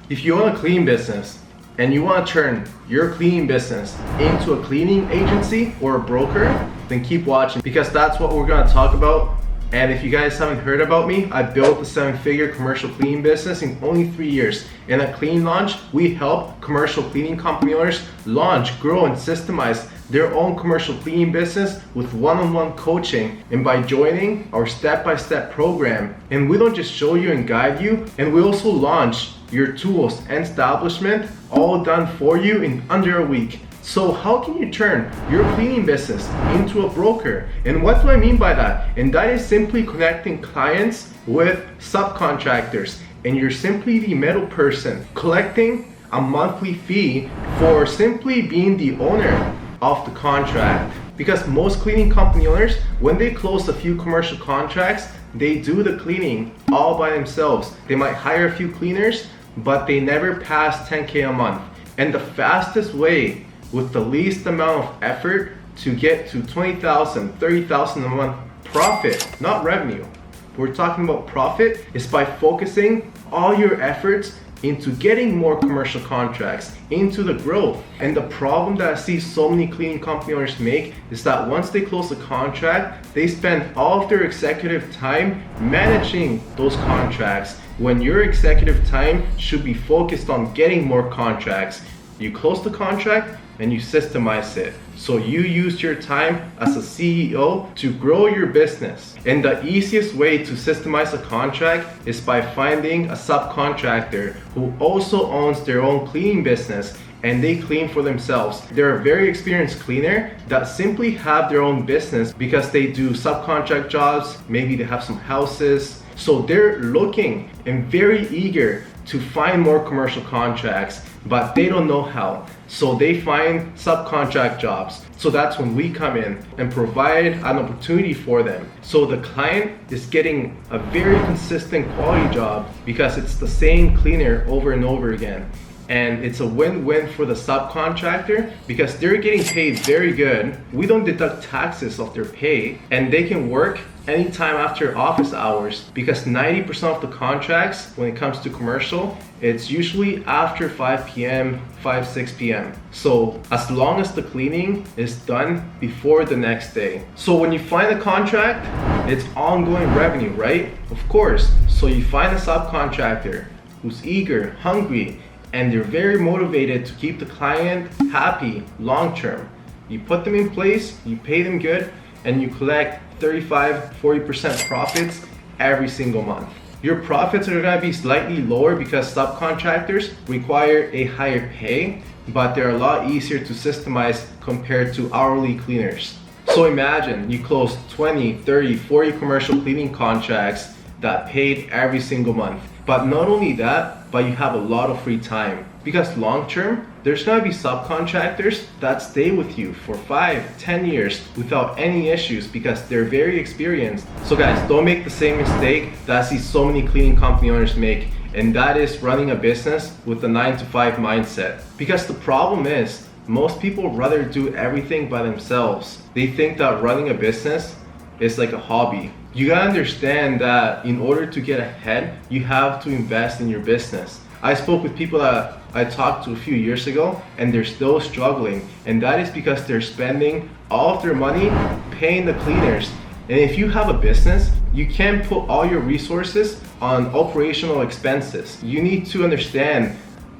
If you own a cleaning business and you want to turn your cleaning business into a cleaning agency or a broker, then keep watching because that's what we're going to talk about. And if you guys haven't heard about me, I built a 7-figure commercial cleaning business in only 3 years. In a clean launch, we help commercial cleaning company owners launch, grow, and systemize their own commercial cleaning business with one-on-one coaching. And by joining our step-by-step program, and we don't just show you and guide you, and we also launch your tools and establishment all done for you in under a week. So how can you turn your cleaning business into a broker? And what do I mean by that? And that is simply connecting clients with subcontractors. And you're simply the middle person collecting a monthly fee for simply being the owner of the contract. Because most cleaning company owners, when they close a few commercial contracts, they do the cleaning all by themselves. They might hire a few cleaners, but they never pass 10K a month. And the fastest way with the least amount of effort to get to 20,000, 30,000 a month profit, not revenue. We're talking about profit is by focusing all your efforts into getting more commercial contracts, into the growth. And the problem that I see so many cleaning company owners make is that once they close a contract, they spend all of their executive time managing those contracts when your executive time should be focused on getting more contracts. You close the contract and you systemize it. So you use your time as a CEO to grow your business. And the easiest way to systemize a contract is by finding a subcontractor who also owns their own cleaning business and they clean for themselves. They're a very experienced cleaner that simply have their own business because they do subcontract jobs, maybe they have some houses. So they're looking and very eager to find more commercial contracts, but they don't know how. So they find subcontract jobs. So that's when we come in and provide an opportunity for them. So the client is getting a very consistent quality job because it's the same cleaner over and over again. And it's a win-win for the subcontractor because they're getting paid very good. We don't deduct taxes off their pay and they can work anytime after office hours because 90% of the contracts when it comes to commercial, it's usually after 5 p.m., 6 p.m. So as long as the cleaning is done before the next day. So when you find a contract, it's ongoing revenue, right? Of course. So you find a subcontractor who's eager, hungry, and they're very motivated to keep the client happy long-term. You put them in place, you pay them good, and you collect 35-40% profits every single month. Your profits are gonna be slightly lower because subcontractors require a higher pay, but they're a lot easier to systemize compared to hourly cleaners. So imagine you close 20, 30, 40 commercial cleaning contracts that paid every single month. But not only that, but you have a lot of free time. Because long term, there's gonna be subcontractors that stay with you for 5-10 years without any issues because they're very experienced. So guys, don't make the same mistake that I see so many cleaning company owners make, and that is running a business with a 9-to-5 mindset. Because the problem is, most people rather do everything by themselves. They think that running a business is like a hobby. You gotta understand that in order to get ahead, you have to invest in your business. I spoke with people that I talked to a few years ago and they're still struggling, and that is because they're spending all of their money paying the cleaners. And if you have a business, you can't put all your resources on operational expenses. You need to understand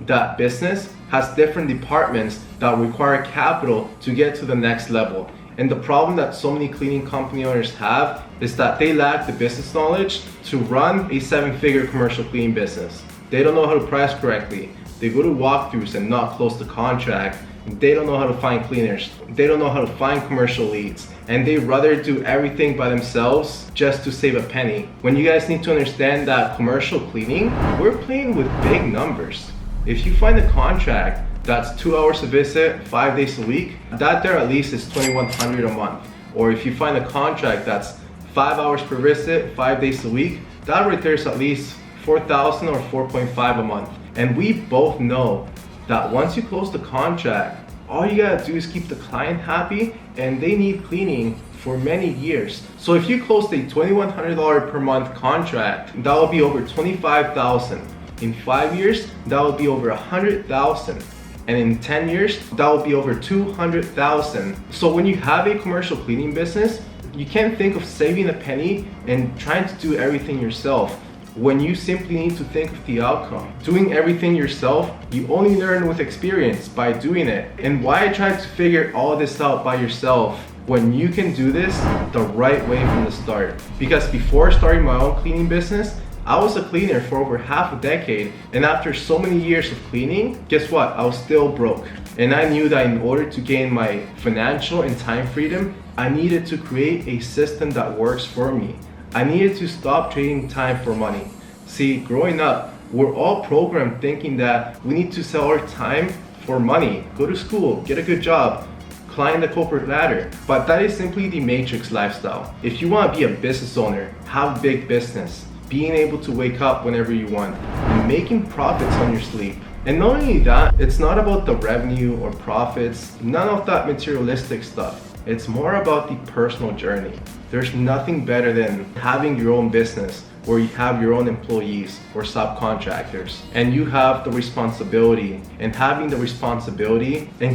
that business has different departments that require capital to get to the next level. And the problem that so many cleaning company owners have is that they lack the business knowledge to run a 7-figure commercial cleaning business. They don't know how to price correctly. They go to walkthroughs and not close the contract. They don't know how to find cleaners. They don't know how to find commercial leads. And they rather do everything by themselves just to save a penny. When you guys need to understand that commercial cleaning, we're playing with big numbers. If you find a contract that's 2 hours a visit, 5 days a week, that there at least is $2,100 a month. Or if you find a contract that's 5 hours per visit, 5 days a week, that right there is at least $4,000 or $4.5 a month. And we both know that once you close the contract, all you gotta do is keep the client happy, and they need cleaning for many years. So if you closed a $2,100 per month contract, that will be over $25,000. In 5 years, that will be over 100,000. And in 10 years, that will be over 200,000. So when you have a commercial cleaning business, you can't think of saving a penny and trying to do everything yourself, when you simply need to think of the outcome. Doing everything yourself, you only learn with experience by doing it. And why try to figure all this out by yourself when you can do this the right way from the start? Because before starting my own cleaning business, I was a cleaner for over half a decade, and after so many years of cleaning, guess what? I was still broke. And I knew that in order to gain my financial and time freedom, I needed to create a system that works for me. I needed to stop trading time for money. See, growing up, we're all programmed thinking that we need to sell our time for money, go to school, get a good job, climb the corporate ladder. But that is simply the matrix lifestyle. If you want to be a business owner, have a big business, being able to wake up whenever you want, and making profits on your sleep. And not only that, it's not about the revenue or profits, none of that materialistic stuff. It's more about the personal journey. There's nothing better than having your own business where you have your own employees or subcontractors, and you have the responsibility and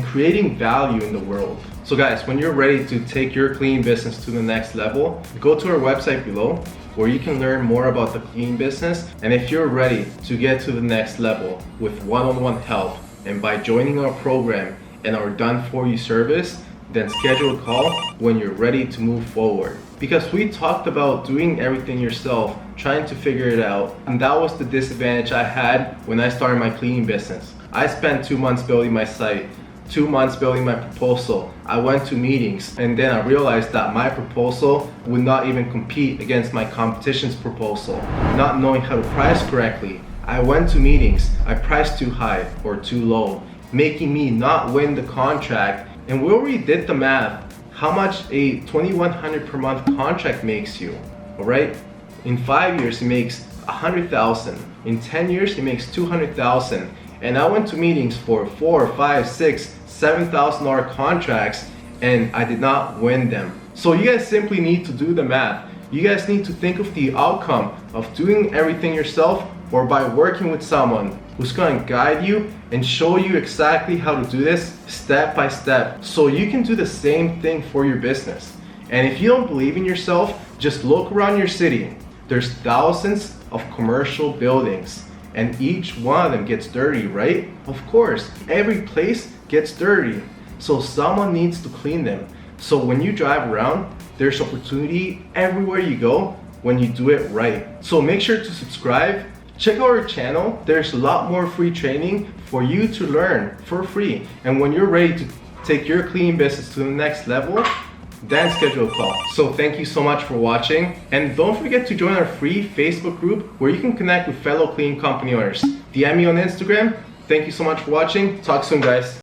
creating value in the world. So guys, when you're ready to take your cleaning business to the next level, go to our website below where you can learn more about the cleaning business. And if you're ready to get to the next level with one-on-one help and by joining our program and our done for you service, then schedule a call when you're ready to move forward. Because we talked about doing everything yourself, trying to figure it out, and that was the disadvantage I had when I started my cleaning business. I spent 2 months building my site, 2 months building my proposal. I went to meetings, and then I realized that my proposal would not even compete against my competition's proposal. Not knowing how to price correctly, I went to meetings, I priced too high or too low, making me not win the contract. And we already did the math, how much a $2,100 per month contract makes you, all right? In 5 years, it makes 100,000. In 10 years, it makes 200,000. And I went to meetings for $4,000, $5,000, $6,000, $7,000 contracts, and I did not win them. So you guys simply need to do the math. You guys need to think of the outcome of doing everything yourself or by working with someone who's going to guide you and show you exactly how to do this step by step, so you can do the same thing for your business. And if you don't believe in yourself, just look around your city. There's thousands of commercial buildings, and each one of them gets dirty, right? Of course, every place gets dirty, so someone needs to clean them. So when you drive around, there's opportunity everywhere you go when you do it right. So make sure to subscribe. Check out our channel. There's a lot more free training for you to learn for free. And when you're ready to take your cleaning business to the next level, then schedule a call. So thank you so much for watching. And don't forget to join our free Facebook group where you can connect with fellow cleaning company owners. DM me on Instagram. Thank you so much for watching. Talk soon, guys.